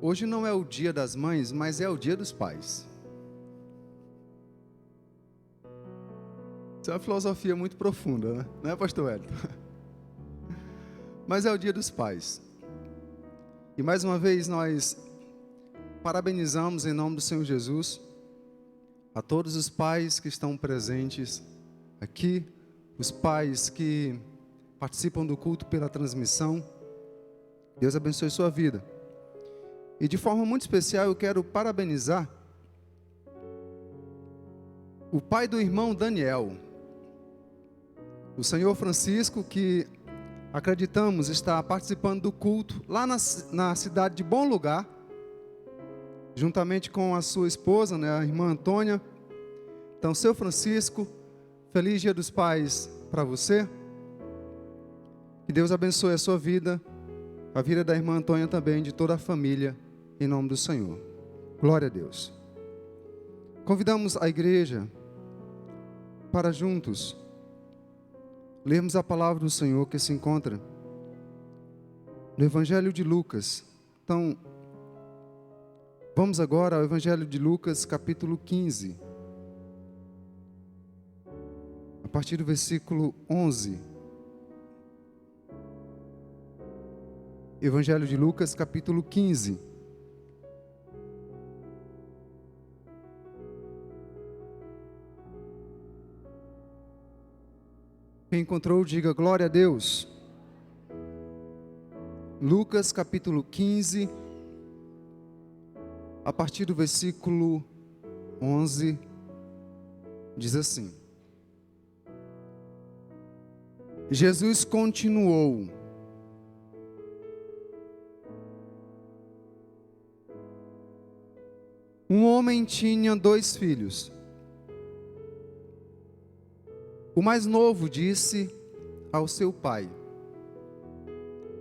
Hoje não é o dia das mães, mas é o dia dos pais. Isso é uma filosofia muito profunda, né? Não é, pastor Wellington? Mas é o dia dos pais. E mais uma vez nós parabenizamos em nome do Senhor Jesus a todos os pais que estão presentes aqui, os pais que participam do culto pela transmissão. Deus abençoe sua vida. E de forma muito especial eu quero parabenizar o pai do irmão Daniel, o senhor Francisco, que acreditamos está participando do culto lá na cidade de Bom Lugar, juntamente com a sua esposa, né, a irmã Antônia. Então, seu Francisco, feliz Dia dos Pais para você. Que Deus abençoe a sua vida, a vida da irmã Antônia também, de toda a família, em nome do Senhor. Glória a Deus. Convidamos a igreja para juntos lermos a palavra do Senhor que se encontra no Evangelho de Lucas. Então, vamos agora ao Evangelho de Lucas, capítulo 15. A partir do versículo 11. Evangelho de Lucas, capítulo 15. Quem encontrou, diga glória a Deus. Lucas, capítulo 15, a partir do versículo 11, diz assim: Jesus continuou: um homem tinha 2 filhos. O mais novo disse ao seu pai: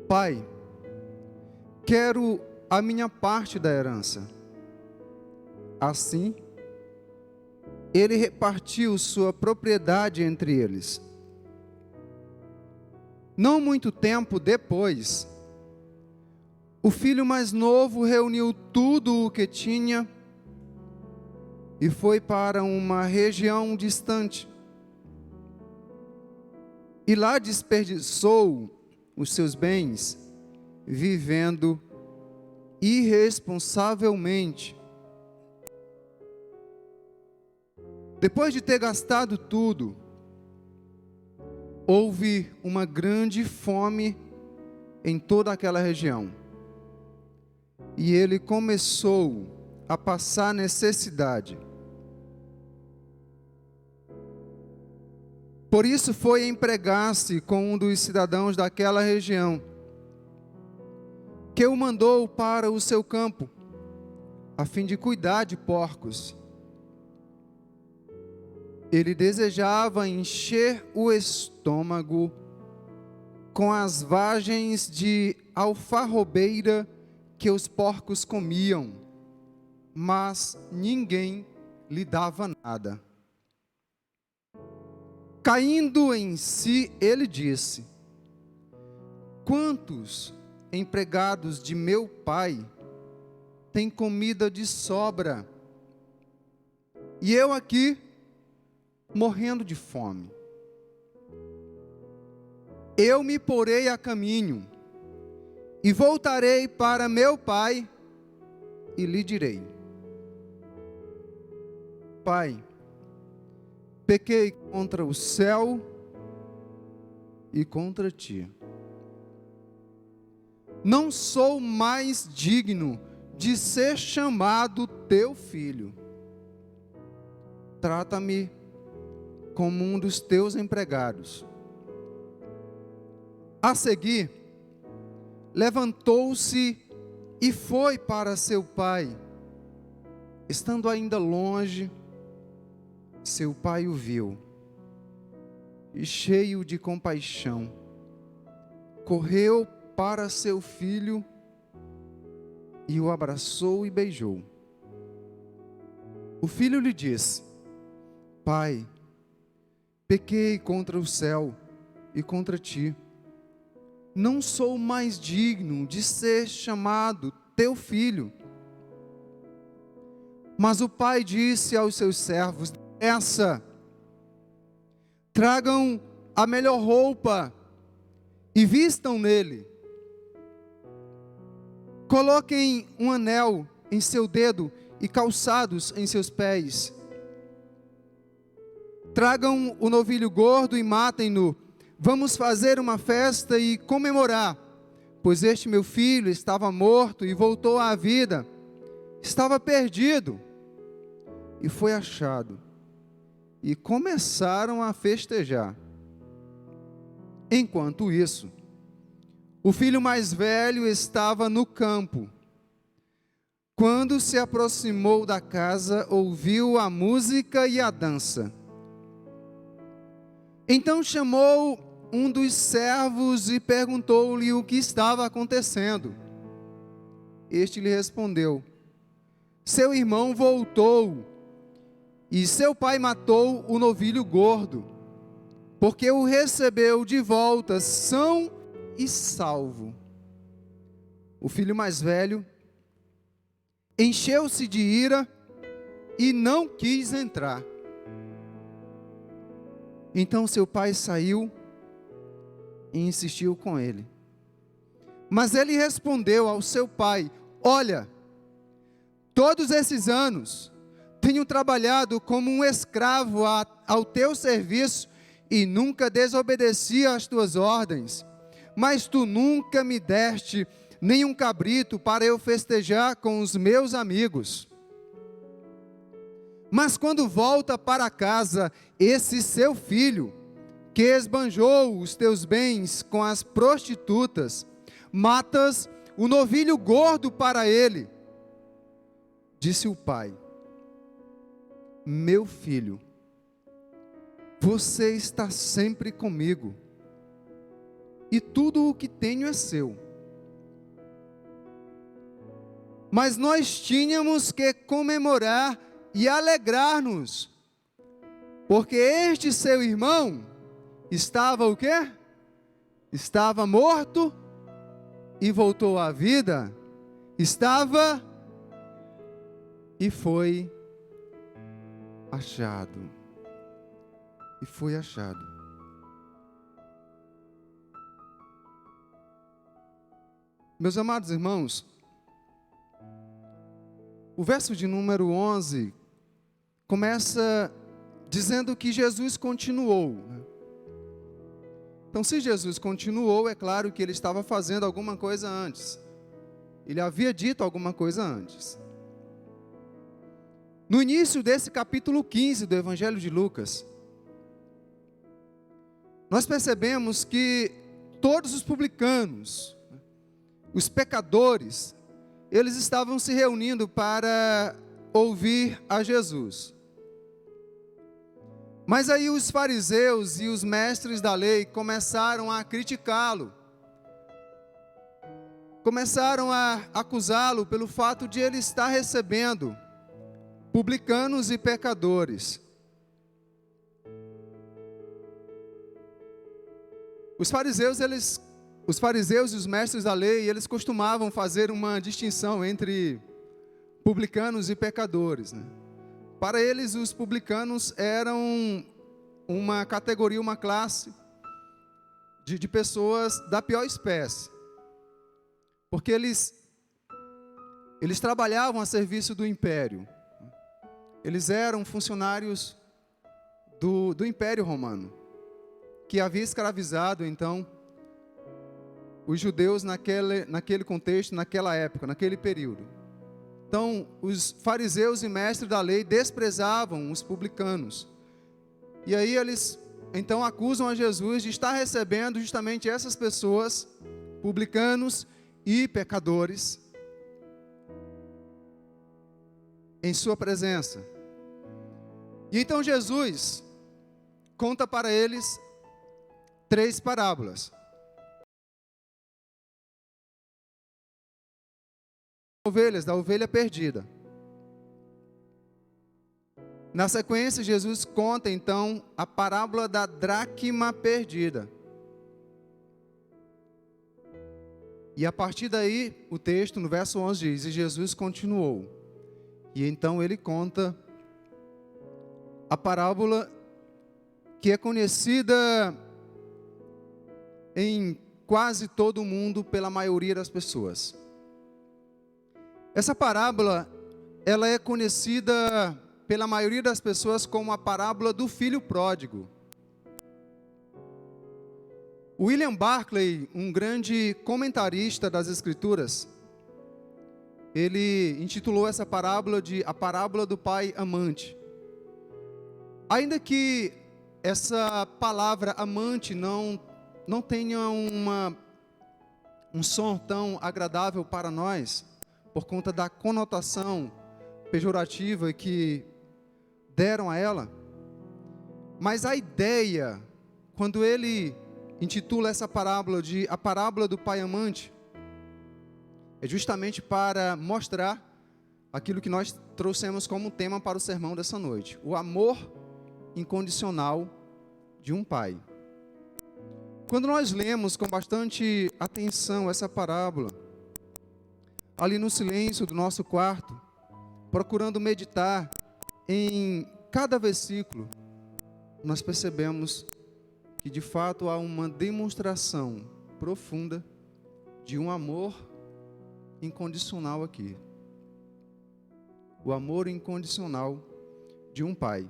Pai, quero a minha parte da herança. Assim, ele repartiu sua propriedade entre eles. Não muito tempo depois, o filho mais novo reuniu tudo o que tinha e foi para uma região distante. E lá desperdiçou os seus bens, vivendo irresponsavelmente. Depois de ter gastado tudo, houve uma grande fome em toda aquela região. E ele começou a passar necessidade. Por isso foi empregar-se com um dos cidadãos daquela região, que o mandou para o seu campo, a fim de cuidar de porcos. Ele desejava encher o estômago com as vagens de alfarrobeira que os porcos comiam, mas ninguém lhe dava nada. Caindo em si, ele disse: quantos empregados de meu pai têm comida de sobra, e eu aqui morrendo de fome? Eu me porei a caminho e voltarei para meu pai e lhe direi: Pai, pequei contra o céu e contra ti. Não sou mais digno de ser chamado teu filho. Trata-me como um dos teus empregados. A seguir, levantou-se e foi para seu pai. Estando ainda longe, seu pai o viu e, cheio de compaixão, correu para seu filho e o abraçou e beijou. O filho lhe disse: Pai, pequei contra o céu e contra ti. Não sou mais digno de ser chamado teu filho. Mas o pai disse aos seus servos: tragam a melhor roupa e vistam nele. Coloquem um anel em seu dedo e calçados em seus pés. Tragam o novilho gordo e matem-no. Vamos fazer uma festa e comemorar, pois este meu filho estava morto e voltou à vida. Estava perdido e foi achado. E começaram a festejar. Enquanto isso, o filho mais velho estava no campo. Quando se aproximou da casa, ouviu a música e a dança. Então chamou um dos servos e perguntou-lhe o que estava acontecendo. Este lhe respondeu: seu irmão voltou, e seu pai matou o novilho gordo, porque o recebeu de volta são e salvo. O filho mais velho encheu-se de ira e não quis entrar. Então seu pai saiu e insistiu com ele. Mas ele respondeu ao seu pai: olha, todos esses anos tenho trabalhado como um escravo ao teu serviço e nunca desobedeci às tuas ordens. Mas tu nunca me deste nenhum cabrito para eu festejar com os meus amigos. Mas quando volta para casa esse seu filho, que esbanjou os teus bens com as prostitutas, matas o novilho gordo para ele. Disse o pai: meu filho, você está sempre comigo, e tudo o que tenho é seu. Mas nós tínhamos que comemorar e alegrar-nos, porque este seu irmão estava o quê? Estava morto e voltou à vida. Estava e foi achado. E foi achado. Meus amados irmãos, o verso de número 11 começa dizendo que Jesus continuou. Então, se Jesus continuou, é claro que ele estava fazendo alguma coisa antes. Ele havia dito alguma coisa antes. No início desse capítulo 15 do Evangelho de Lucas, nós percebemos que todos os publicanos, os pecadores, eles estavam se reunindo para ouvir a Jesus. Mas aí os fariseus e os mestres da lei começaram a criticá-lo. Começaram a acusá-lo pelo fato de ele estar recebendo publicanos e pecadores. Os fariseus e os mestres da lei, eles costumavam fazer uma distinção entre publicanos e pecadores, né? Para eles, os publicanos eram uma categoria, uma classe de pessoas da pior espécie, porque eles trabalhavam a serviço do império. Eles eram funcionários do Império Romano, que havia escravizado, então, os judeus naquele contexto, naquela época, naquele período. Então, os fariseus e mestres da lei desprezavam os publicanos. E aí eles, então, acusam a Jesus de estar recebendo justamente essas pessoas, publicanos e pecadores, em sua presença. E então Jesus conta para eles 3 parábolas. Ovelhas, da ovelha perdida. Na sequência, Jesus conta então a parábola da dracma perdida. E a partir daí, o texto no verso 11 diz: e Jesus continuou. E então ele conta a parábola que é conhecida em quase todo o mundo pela maioria das pessoas. Essa parábola, ela é conhecida pela maioria das pessoas como a parábola do filho pródigo. William Barclay, um grande comentarista das Escrituras, ele intitulou essa parábola de a parábola do pai amante. Ainda que essa palavra amante não tenha um som tão agradável para nós, por conta da conotação pejorativa que deram a ela, mas a ideia, quando ele intitula essa parábola de a parábola do pai amante, é justamente para mostrar aquilo que nós trouxemos como tema para o sermão dessa noite: o amor incondicional de um pai. Quando nós lemos com bastante atenção essa parábola, ali no silêncio do nosso quarto, procurando meditar em cada versículo, nós percebemos que de fato há uma demonstração profunda de um amor incondicional aqui. O amor incondicional de um pai.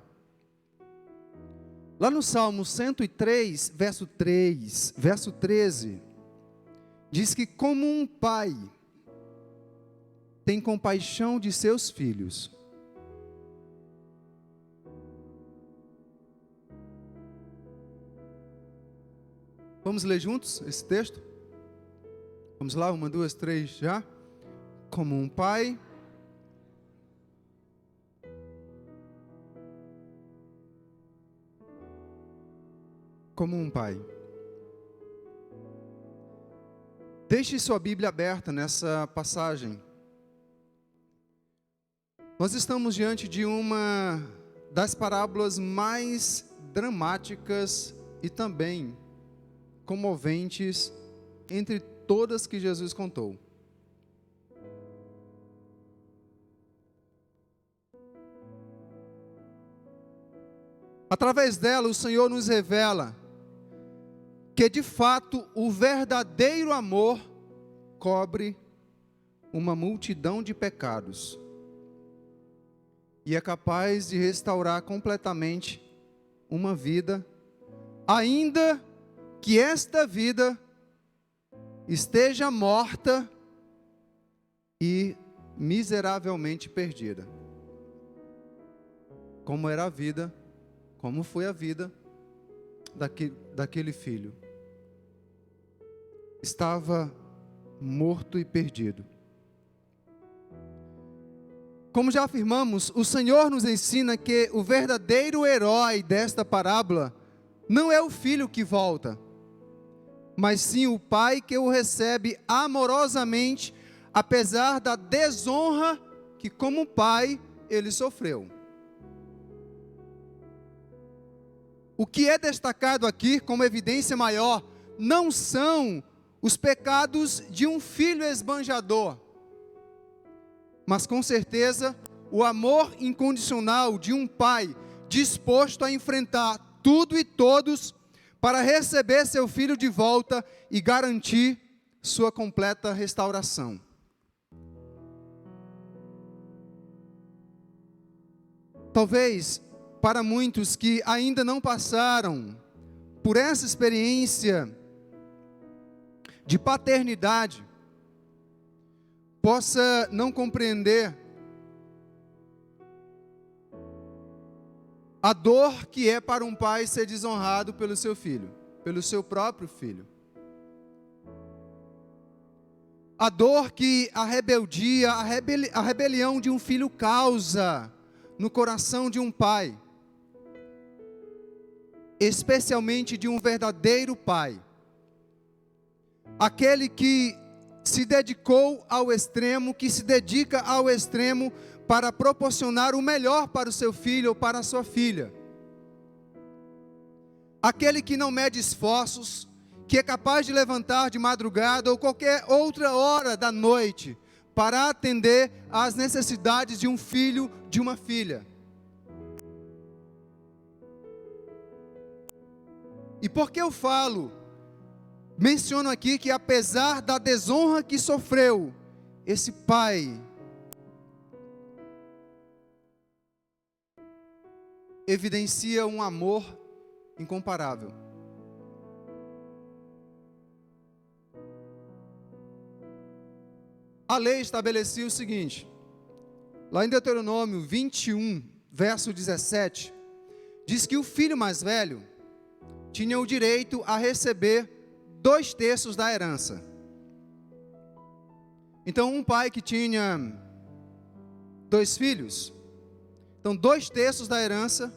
Lá no Salmo 103, verso 13, diz que como um pai tem compaixão de seus filhos, vamos ler juntos esse texto? Vamos lá, 1, 2, 3, já? Como um pai Deixe sua Bíblia aberta nessa passagem. Nós estamos diante de uma das parábolas mais dramáticas e também comoventes entre todas que Jesus contou. Através dela, o Senhor nos revela que de fato o verdadeiro amor cobre uma multidão de pecados e é capaz de restaurar completamente uma vida, ainda que esta vida esteja morta e miseravelmente perdida. Como era a vida, como foi a vida daquele filho. Estava morto e perdido. Como já afirmamos, o Senhor nos ensina que o verdadeiro herói desta parábola não é o filho que volta, mas sim o pai que o recebe amorosamente, apesar da desonra que como pai ele sofreu. O que é destacado aqui como evidência maior não são os pecados de um filho esbanjador, mas com certeza o amor incondicional de um pai disposto a enfrentar tudo e todos para receber seu filho de volta e garantir sua completa restauração. Talvez para muitos que ainda não passaram por essa experiência de paternidade, possa não compreender a dor que é para um pai ser desonrado pelo seu filho, pelo seu próprio filho. A dor que a rebeldia, a rebelião de um filho causa no coração de um pai, especialmente de um verdadeiro pai, aquele que se dedicou ao extremo, que se dedica ao extremo para proporcionar o melhor para o seu filho ou para a sua filha, aquele que não mede esforços, que é capaz de levantar de madrugada ou qualquer outra hora da noite para atender às necessidades de um filho, de uma filha. E por que eu menciono aqui que apesar da desonra que sofreu, esse pai evidencia um amor incomparável. A lei estabelecia o seguinte, lá em Deuteronômio 21, verso 17, diz que o filho mais velho tinha o direito a receber 2/3 da herança. Então, um pai que tinha 2 filhos, então 2/3 da herança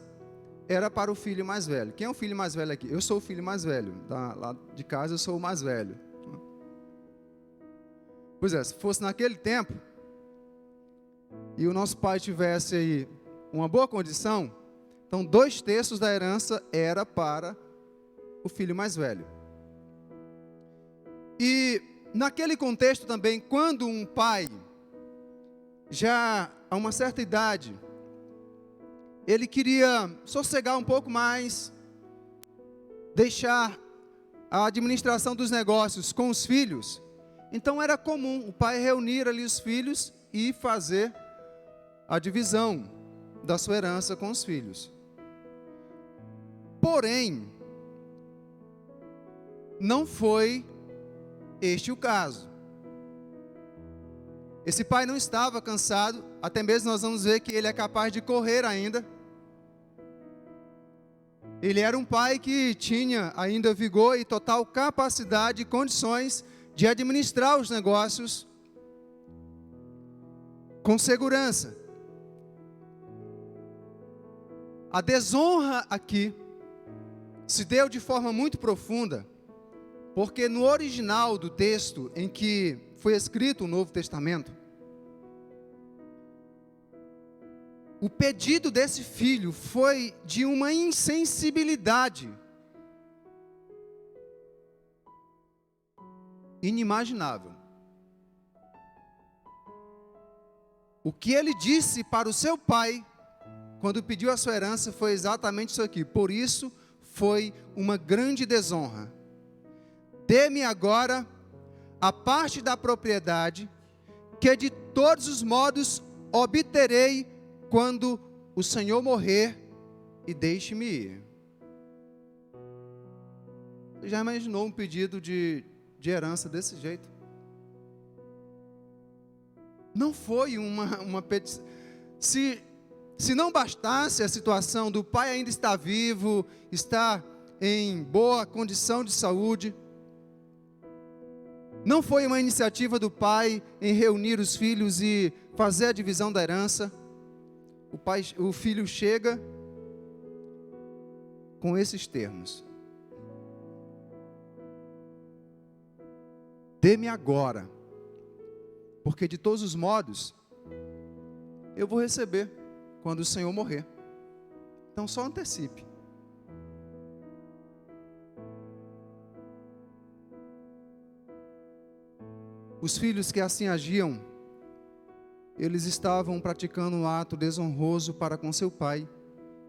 era para o filho mais velho. Quem é o filho mais velho aqui? Eu sou o filho mais velho. Lá de casa eu sou o mais velho. Pois é, se fosse naquele tempo, e o nosso pai tivesse aí uma boa condição, então 2/3 da herança era para o filho mais velho. E naquele contexto também, quando um pai, já a uma certa idade, ele queria sossegar um pouco mais, deixar a administração dos negócios com os filhos, então era comum o pai reunir ali os filhos e fazer a divisão da sua herança com os filhos. Porém, não foi este o caso. Esse pai não estava cansado, até mesmo nós vamos ver que ele é capaz de correr ainda. Ele era um pai que tinha ainda vigor e total capacidade e condições de administrar os negócios com segurança. A desonra aqui se deu de forma muito profunda, porque no original do texto em que foi escrito o Novo Testamento, o pedido desse filho foi de uma insensibilidade inimaginável. O que ele disse para o seu pai, quando pediu a sua herança, foi exatamente isso aqui. Por isso, foi uma grande desonra. Dê-me agora a parte da propriedade, que de todos os modos obterei quando o Senhor morrer, e deixe-me ir. Você já imaginou um pedido de herança desse jeito? Não foi uma petição. Se não bastasse a situação do pai ainda estar vivo, estar em boa condição de saúde, não foi uma iniciativa do pai em reunir os filhos e fazer a divisão da herança. O filho chega com esses termos: dê-me agora, porque de todos os modos eu vou receber quando o Senhor morrer. Então só antecipe. Os filhos que assim agiam, eles estavam praticando um ato desonroso para com seu pai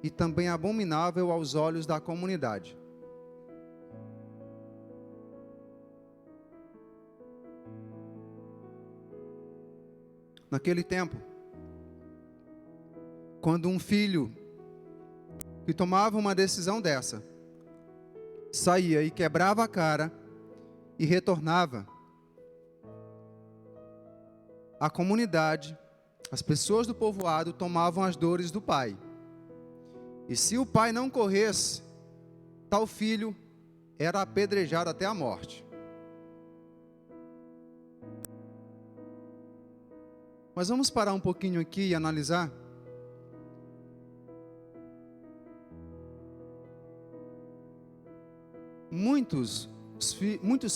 e também abominável aos olhos da comunidade. Naquele tempo, quando um filho que tomava uma decisão dessa, saía e quebrava a cara e retornava, a comunidade, as pessoas do povoado tomavam as dores do pai. E se o pai não corresse, tal filho era apedrejado até a morte. Mas vamos parar um pouquinho aqui e analisar. Muitos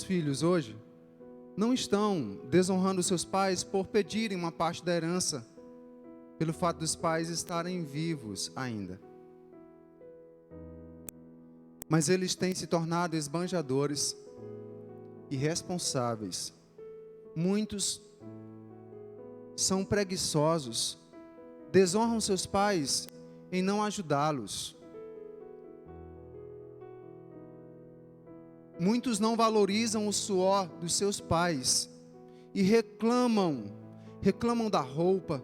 filhos hoje não estão desonrando seus pais por pedirem uma parte da herança, pelo fato dos pais estarem vivos ainda. Mas eles têm se tornado esbanjadores, irresponsáveis. Muitos são preguiçosos, desonram seus pais em não ajudá-los. Muitos não valorizam o suor dos seus pais e reclamam da roupa,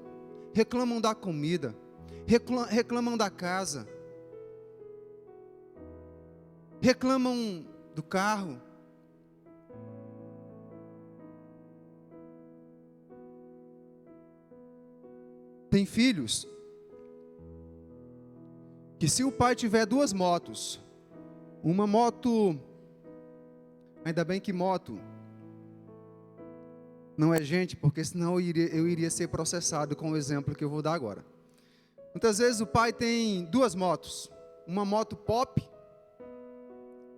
reclamam da comida, reclamam da casa, reclamam do carro. Tem filhos que, se o pai tiver 2 motos, uma moto, ainda bem que moto não é gente, porque senão eu iria ser processado com o exemplo que eu vou dar agora. Muitas vezes o pai tem 2 motos, uma moto pop,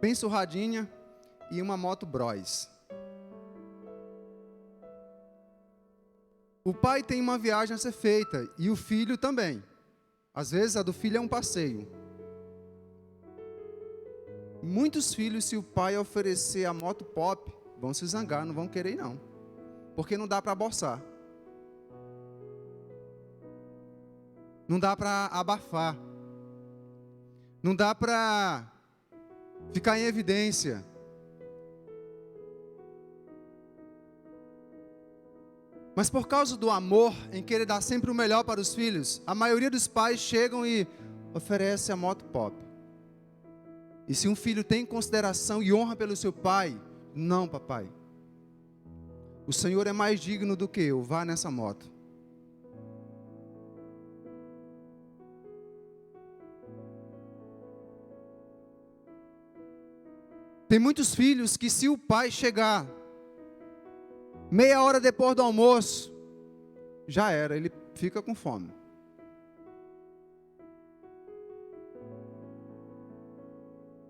bem surradinha, e uma moto Bros. O pai tem uma viagem a ser feita, e o filho também. Às vezes a do filho é um passeio. Muitos filhos, se o pai oferecer a moto pop, vão se zangar, não vão querer ir não. Porque não dá para aborçar. Não dá para abafar. Não dá para ficar em evidência. Mas por causa do amor, em querer dar sempre o melhor para os filhos, a maioria dos pais chegam e oferecem a moto pop. E se um filho tem consideração e honra pelo seu pai, não, papai. O Senhor é mais digno do que eu, vá nessa moto. Tem muitos filhos que, se o pai chegar meia hora depois do almoço, já era, ele fica com fome.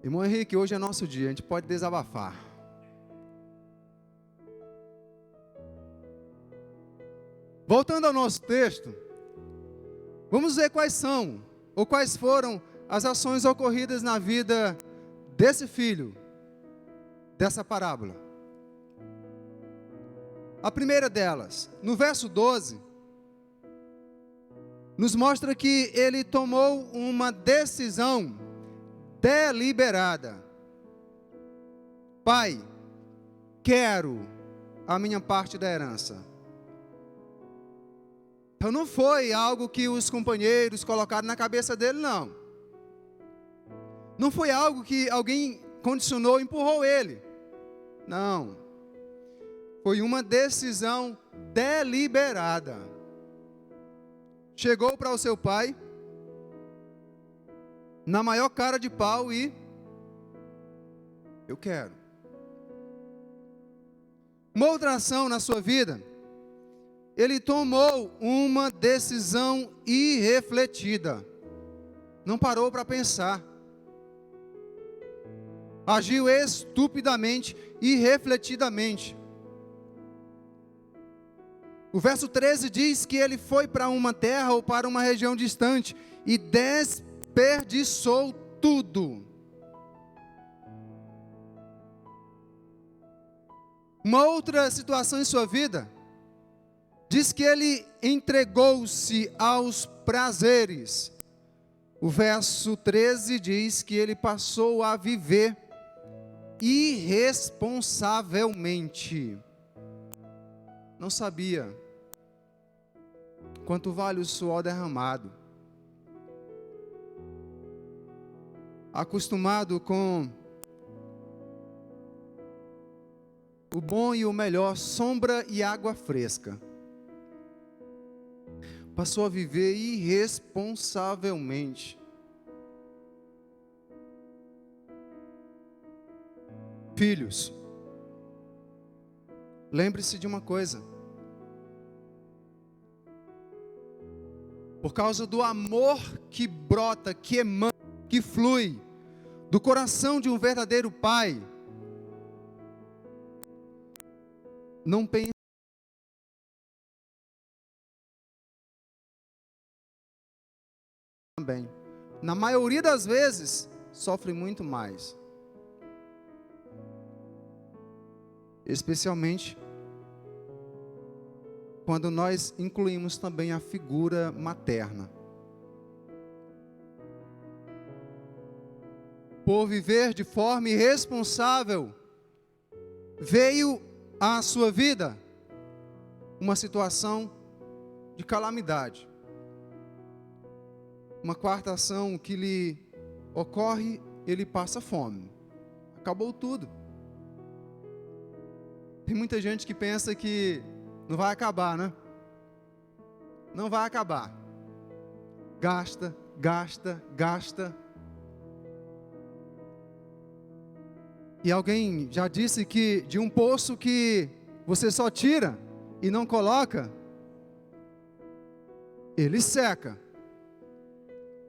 Irmão Henrique, hoje é nosso dia, a gente pode desabafar. Voltando ao nosso texto, vamos ver quais são, ou quais foram as ações ocorridas na vida desse filho, dessa parábola. A primeira delas, no verso 12, nos mostra que ele tomou uma decisão deliberada. Pai, quero a minha parte da herança. Então não foi algo que os companheiros colocaram na cabeça dele, não. Não foi algo que alguém condicionou, empurrou ele. Não. Foi uma decisão deliberada. Chegou para o seu pai, na maior cara de pau, e eu quero. Uma outra ação na sua vida, ele tomou uma decisão irrefletida. Não parou para pensar. Agiu estupidamente, irrefletidamente. O verso 13 diz que ele foi para uma terra ou para uma região distante e desperdiçou tudo. Uma outra situação em sua vida diz que ele entregou-se aos prazeres. O verso 13 diz que ele passou a viver irresponsavelmente. Não sabia quanto vale o suor derramado. Acostumado com o bom e o melhor, sombra e água fresca, passou a viver irresponsavelmente. Filhos, lembre-se de uma coisa: por causa do amor que brota, que emana, que flui do coração de um verdadeiro pai, não pense também. Na maioria das vezes, sofre muito mais. especialmente quando nós incluímos também a figura materna. Por viver de forma irresponsável, veio à sua vida uma situação de calamidade. Uma quarta ação que lhe ocorre, ele passa fome. Acabou tudo. Tem muita gente que pensa que não vai acabar, né? Não vai acabar. Gasta, gasta, gasta. E alguém já disse que de um poço que você só tira e não coloca, ele seca.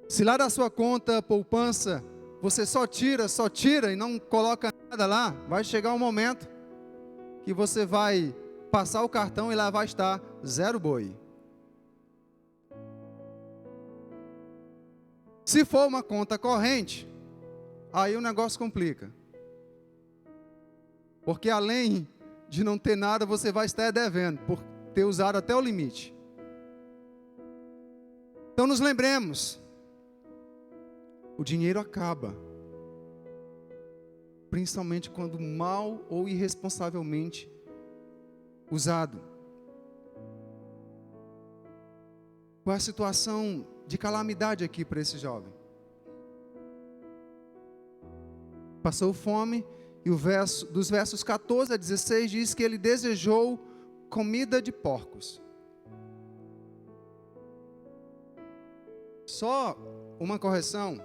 Se lá da sua conta poupança você só tira e não coloca nada lá, vai chegar um momento que você vai passar o cartão e lá vai estar zero boi. Se for uma conta corrente, aí o negócio complica. Porque além de não ter nada, você vai estar devendo, por ter usado até o limite. Então nos lembremos, o dinheiro acaba, principalmente quando mal ou irresponsavelmente usado. Qual é a situação de calamidade aqui para esse jovem? Passou fome, e dos versos 14 a 16 diz que ele desejou comida de porcos. Só uma correção.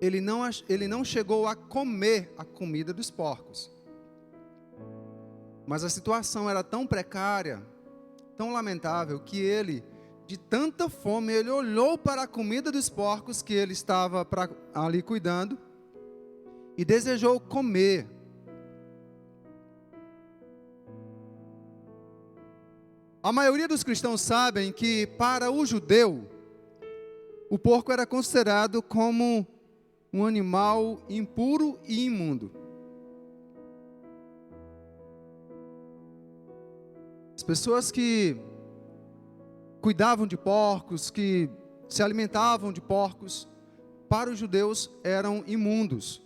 Ele não chegou a comer a comida dos porcos. Mas a situação era tão precária, tão lamentável, que ele, de tanta fome, ele olhou para a comida dos porcos que ele estava ali cuidando e desejou comer. A maioria dos cristãos sabem que para o judeu, o porco era considerado como um animal impuro e imundo. As pessoas que cuidavam de porcos, que se alimentavam de porcos, para os judeus eram imundos.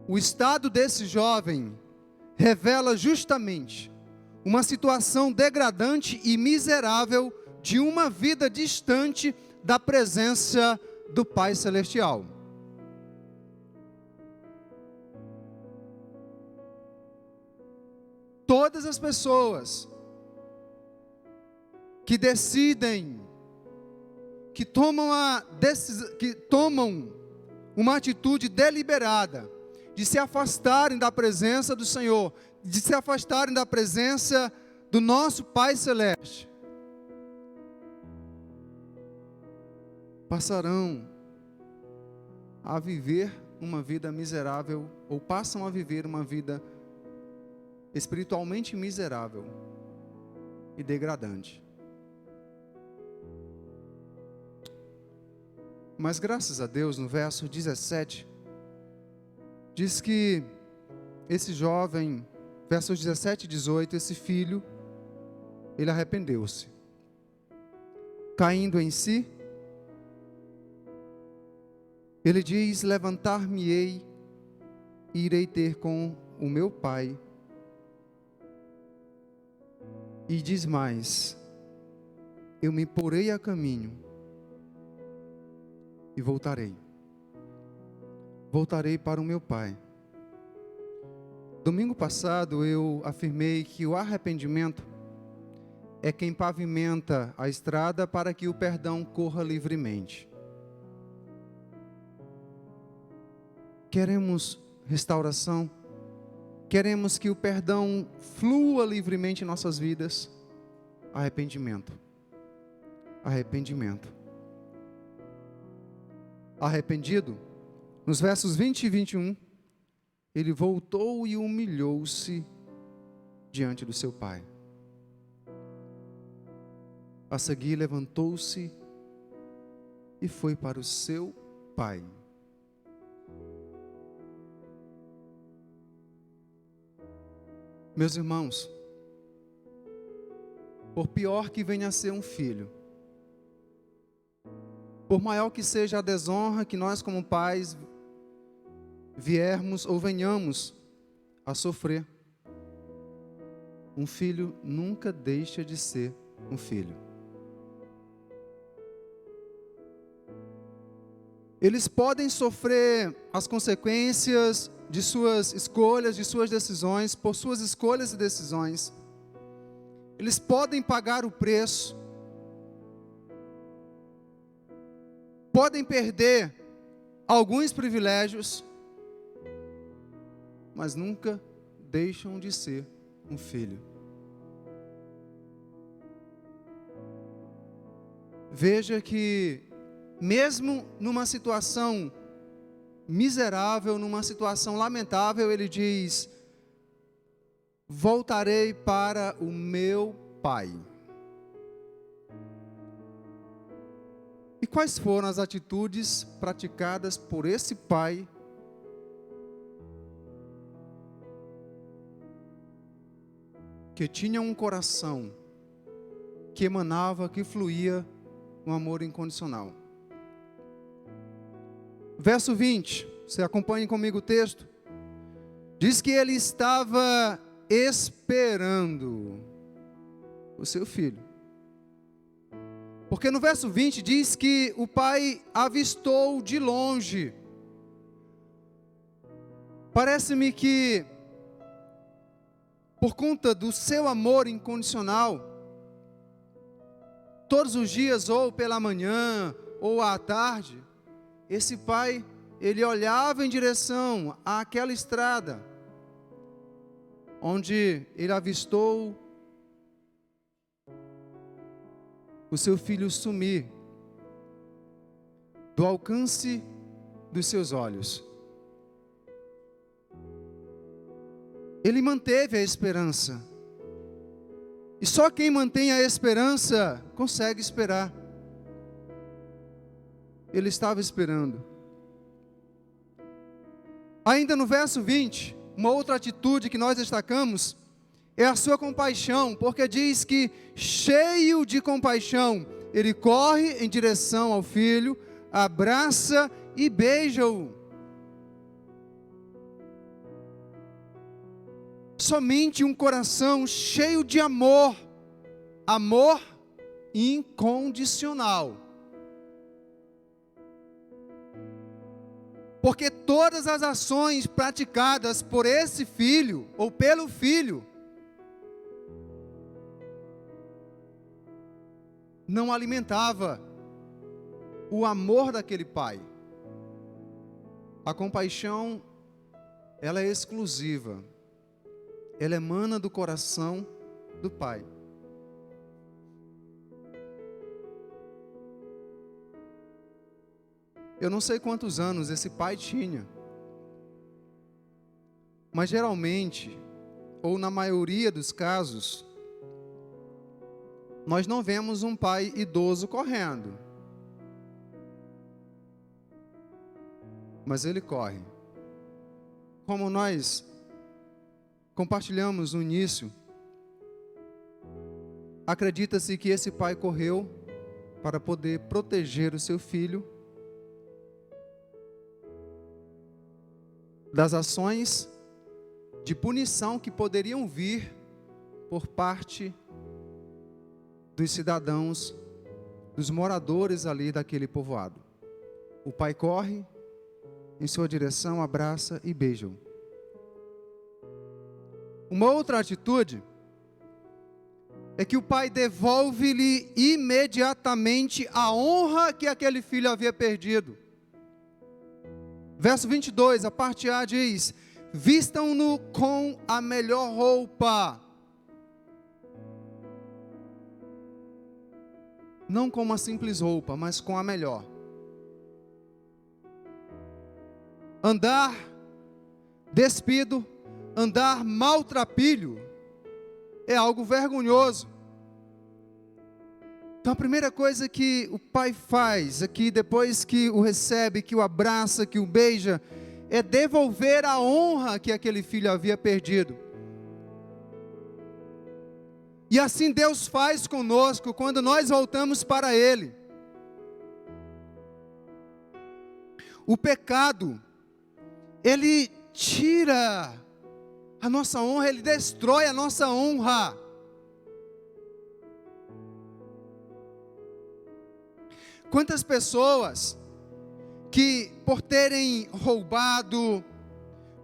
O estado desse jovem revela justamente uma situação degradante e miserável de uma vida distante da presença do Pai Celestial. Todas as pessoas que decidem, que tomam uma atitude deliberada de se afastarem da presença do Senhor, de se afastarem da presença do nosso Pai Celeste, passarão a viver uma vida miserável, ou passam a viver uma vida espiritualmente miserável e degradante. Mas graças a Deus, no verso 17, diz que esse jovem, versos 17 e 18, esse filho, ele arrependeu-se. Caindo em si, ele diz: levantar-me-ei e irei ter com o meu pai. E diz mais: eu me porei a caminho e voltarei para o meu pai. Domingo passado eu afirmei que o arrependimento é quem pavimenta a estrada para que o perdão corra livremente. Queremos restauração, queremos que o perdão flua livremente em nossas vidas. Arrependimento. Arrependido, nos versos 20 e 21, ele voltou e humilhou-se diante do seu pai. A seguir levantou-se e foi para o seu pai. Meus irmãos, por pior que venha a ser um filho, por maior que seja a desonra que nós como pais viermos ou venhamos a sofrer, um filho nunca deixa de ser um filho. Eles podem sofrer as consequências de suas escolhas, de suas decisões, por suas escolhas e decisões. Eles podem pagar o preço, podem perder alguns privilégios, mas nunca deixam de ser um filho. Veja que mesmo numa situação miserável, numa situação lamentável, ele diz: voltarei para o meu pai. E quais foram as atitudes praticadas por esse pai que tinha um coração que emanava, que fluía um amor incondicional? Verso 20, você acompanhe comigo o texto. Diz que ele estava esperando o seu filho. Porque no verso 20 diz que o pai avistou de longe. Parece-me que, por conta do seu amor incondicional, todos os dias, ou pela manhã, ou à tarde, esse pai, ele olhava em direção àquela estrada, onde ele avistou o seu filho sumir do alcance dos seus olhos. Ele manteve a esperança. E só quem mantém a esperança consegue esperar. Ele estava esperando. Ainda no verso 20, uma outra atitude que nós destacamos é a sua compaixão, porque diz que, cheio de compaixão, ele corre em direção ao filho, abraça e beija-o. Somente um coração cheio de amor, amor incondicional. Porque todas as ações praticadas por esse filho, ou pelo filho, não alimentava o amor daquele pai. A compaixão, ela é exclusiva. Ela emana do coração do pai. Eu não sei quantos anos esse pai tinha, mas geralmente, ou na maioria dos casos, nós não vemos um pai idoso correndo. Mas ele corre. Como nós compartilhamos no início, acredita-se que esse pai correu para poder proteger o seu filho das ações de punição que poderiam vir por parte dos cidadãos, dos moradores ali daquele povoado. O pai corre em sua direção, abraça e beija-o. Uma outra atitude é que o pai devolve-lhe imediatamente a honra que aquele filho havia perdido. Verso 22, a parte A diz: vistam-no com a melhor roupa. Não com uma simples roupa, mas com a melhor. Andar despido, andar maltrapilho, é algo vergonhoso. Então a primeira coisa que o pai faz aqui, depois que o recebe, que o abraça, que o beija, é devolver a honra que aquele filho havia perdido. E assim Deus faz conosco quando nós voltamos para Ele. O pecado, ele tira a nossa honra, ele destrói a nossa honra. Quantas pessoas que por terem roubado,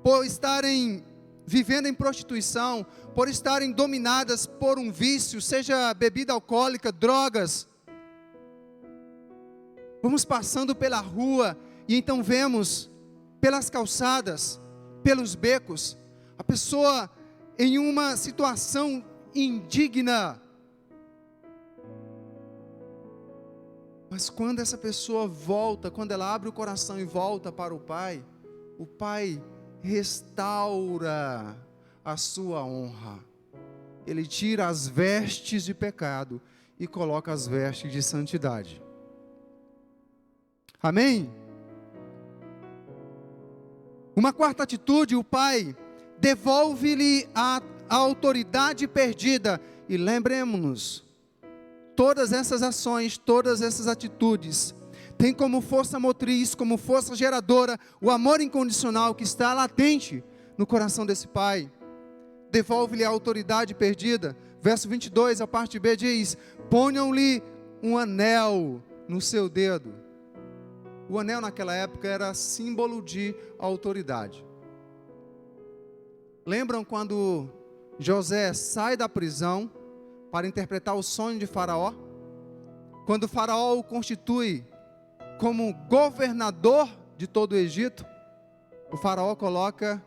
por estarem vivendo em prostituição, por estarem dominadas por um vício, seja bebida alcoólica, drogas, vamos passando pela rua e então vemos pelas calçadas, pelos becos, a pessoa em uma situação indigna. Mas quando essa pessoa volta, quando ela abre o coração e volta para o Pai restaura a sua honra. Ele tira as vestes de pecado e coloca as vestes de santidade. Amém? Uma quarta atitude, o Pai devolve-lhe a autoridade perdida. E lembremos-nos, todas essas ações, todas essas atitudes, têm como força motriz, como força geradora, o amor incondicional que está latente no coração desse pai. Devolve-lhe a autoridade perdida. Verso 22, a parte B diz: ponham-lhe um anel no seu dedo. O anel naquela época era símbolo de autoridade. Lembram quando José sai da prisão para interpretar o sonho de Faraó? Quando Faraó o constitui como governador de todo o Egito, o Faraó coloca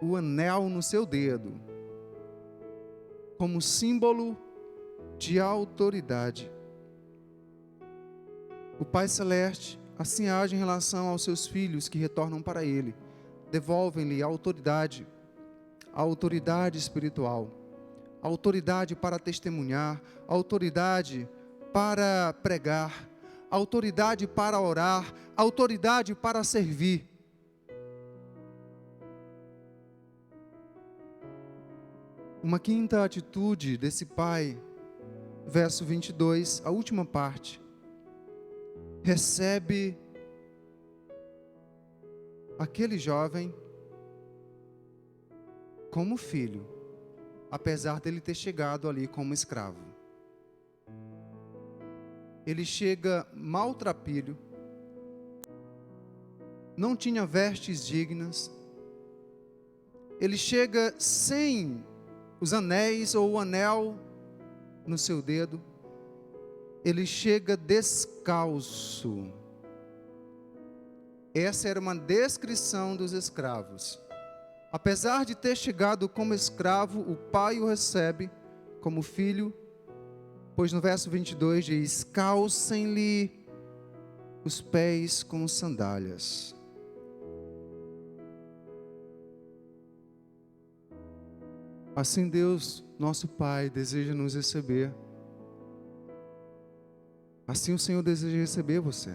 o anel no seu dedo, como símbolo de autoridade. O Pai Celeste assim age em relação aos seus filhos que retornam para Ele. Devolvem-lhe a autoridade espiritual, a autoridade para testemunhar, a autoridade para pregar, a autoridade para orar, a autoridade para servir. Uma quinta atitude desse pai, verso 22, a última parte, recebe aquele jovem como filho, apesar dele ter chegado ali como escravo. Ele chega maltrapilho, não tinha vestes dignas, ele chega sem os anéis ou o anel no seu dedo, ele chega descalço. Essa era uma descrição dos escravos. Apesar de ter chegado como escravo, o pai o recebe como filho, pois no verso 22 diz: calcem-lhe os pés com sandálias. Assim Deus, nosso Pai, deseja nos receber. Assim o Senhor deseja receber você.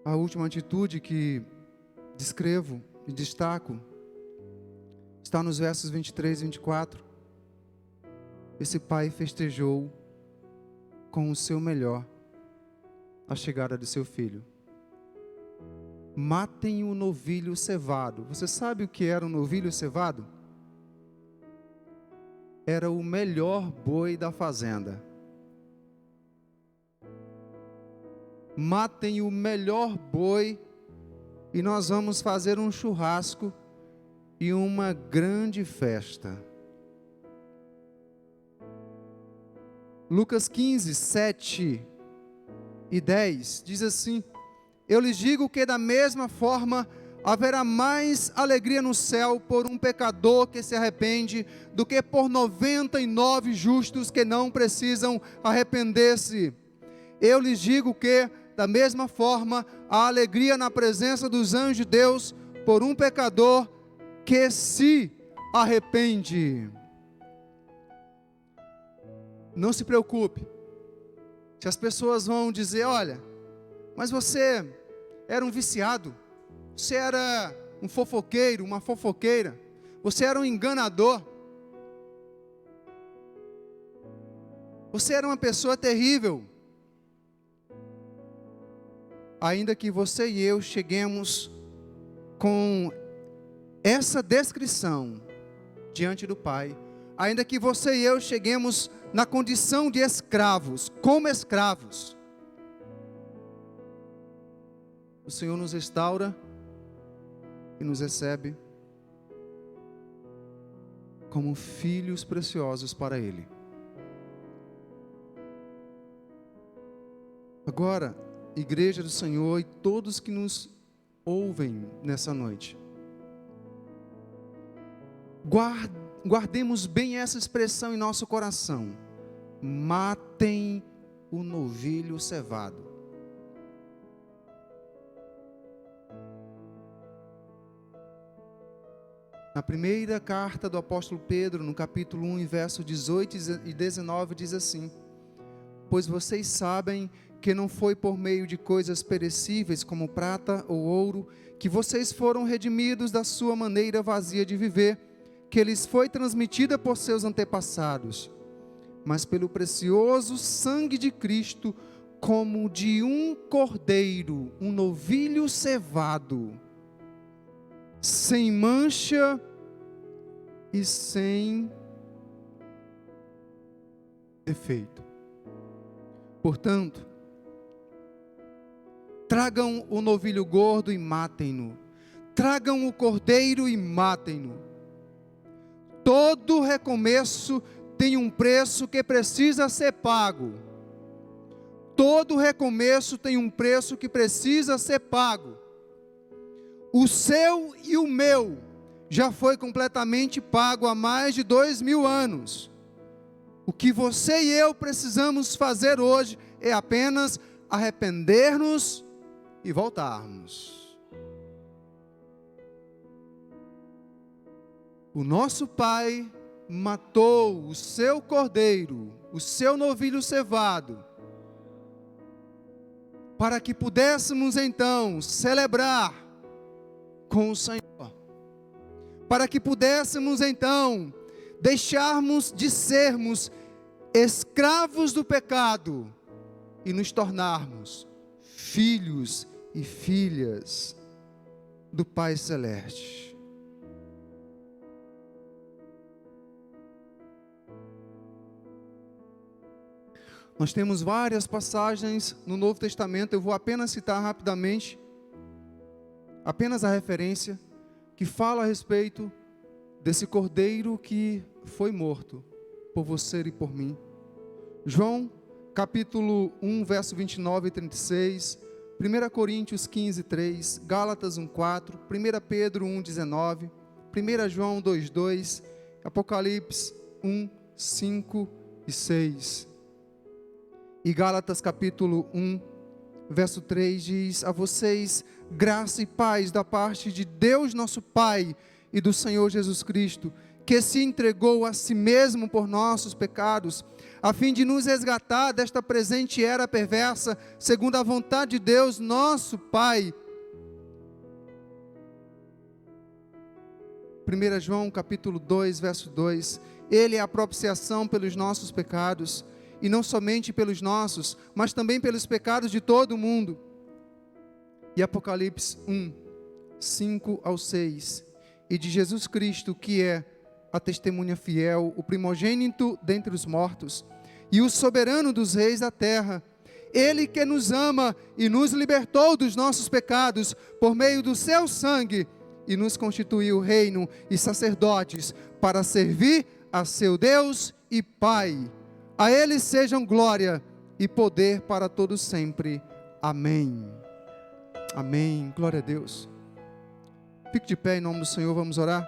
A última atitude que descrevo e destaco está nos versos 23 e 24. Esse pai festejou com o seu melhor a chegada de seu filho. Matem o novilho cevado. Você sabe o que era um novilho cevado? Era o melhor boi da fazenda. Matem o melhor boi e nós vamos fazer um churrasco e uma grande festa. Lucas 15, 7 e 10 diz assim: eu lhes digo que da mesma forma haverá mais alegria no céu por um pecador que se arrepende do que por 99 justos que não precisam arrepender-se. Eu lhes digo que da mesma forma há alegria na presença dos anjos de Deus por um pecador que se arrepende. Não se preocupe. Se as pessoas vão dizer, olha, mas você era um viciado, você era um fofoqueiro, uma fofoqueira, você era um enganador, você era uma pessoa terrível. Ainda que você e eu cheguemos com essa descrição diante do Pai, ainda que você e eu cheguemos na condição de escravos, como escravos, o Senhor nos restaura e nos recebe como filhos preciosos para Ele. Agora, Igreja do Senhor e todos que nos ouvem nessa noite, guardemos bem essa expressão em nosso coração: matem o novilho cevado. Na primeira carta do apóstolo Pedro, no capítulo 1, verso 18 e 19, diz assim: pois vocês sabem que não foi por meio de coisas perecíveis como prata ou ouro que vocês foram redimidos da sua maneira vazia de viver, que lhes foi transmitida por seus antepassados, mas pelo precioso sangue de Cristo, como de um cordeiro, um novilho cevado, sem mancha e sem defeito. Portanto, tragam o novilho gordo e matem-no. Tragam o cordeiro e matem-no. Todo recomeço tem um preço que precisa ser pago. Todo recomeço tem um preço que precisa ser pago. O seu e o meu já foi completamente pago há mais de 2000 anos. O que você e eu precisamos fazer hoje é apenas arrepender-nos e voltarmos. O nosso Pai matou o seu cordeiro, o seu novilho cevado, para que pudéssemos então celebrar com o Senhor, para que pudéssemos então deixarmos de sermos escravos do pecado e nos tornarmos filhos e filhas do Pai Celeste. Nós temos várias passagens no Novo Testamento, eu vou apenas citar rapidamente, apenas a referência, que fala a respeito desse cordeiro que foi morto por você e por mim. João, capítulo 1, verso 29 e 36, 1 Coríntios 15, 3, Gálatas 1, 4, 1 Pedro 1, 19, 1 João 2, 2, Apocalipse 1, 5 e 6. E Gálatas capítulo 1, verso 3 diz: a vocês graça e paz da parte de Deus nosso Pai e do Senhor Jesus Cristo, que se entregou a si mesmo por nossos pecados, a fim de nos resgatar desta presente era perversa, segundo a vontade de Deus nosso Pai. 1 João capítulo 2, verso 2, Ele é a propiciação pelos nossos pecados, e não somente pelos nossos, mas também pelos pecados de todo o mundo. E Apocalipse 1, 5 ao 6, e de Jesus Cristo, que é a testemunha fiel, o primogênito dentre os mortos, e o soberano dos reis da terra, Ele que nos ama e nos libertou dos nossos pecados, por meio do seu sangue, e nos constituiu reino e sacerdotes, para servir a seu Deus e Pai. A Ele sejam glória e poder para todos sempre. Amém. Amém. Glória a Deus. Fique de pé em nome do Senhor, vamos orar.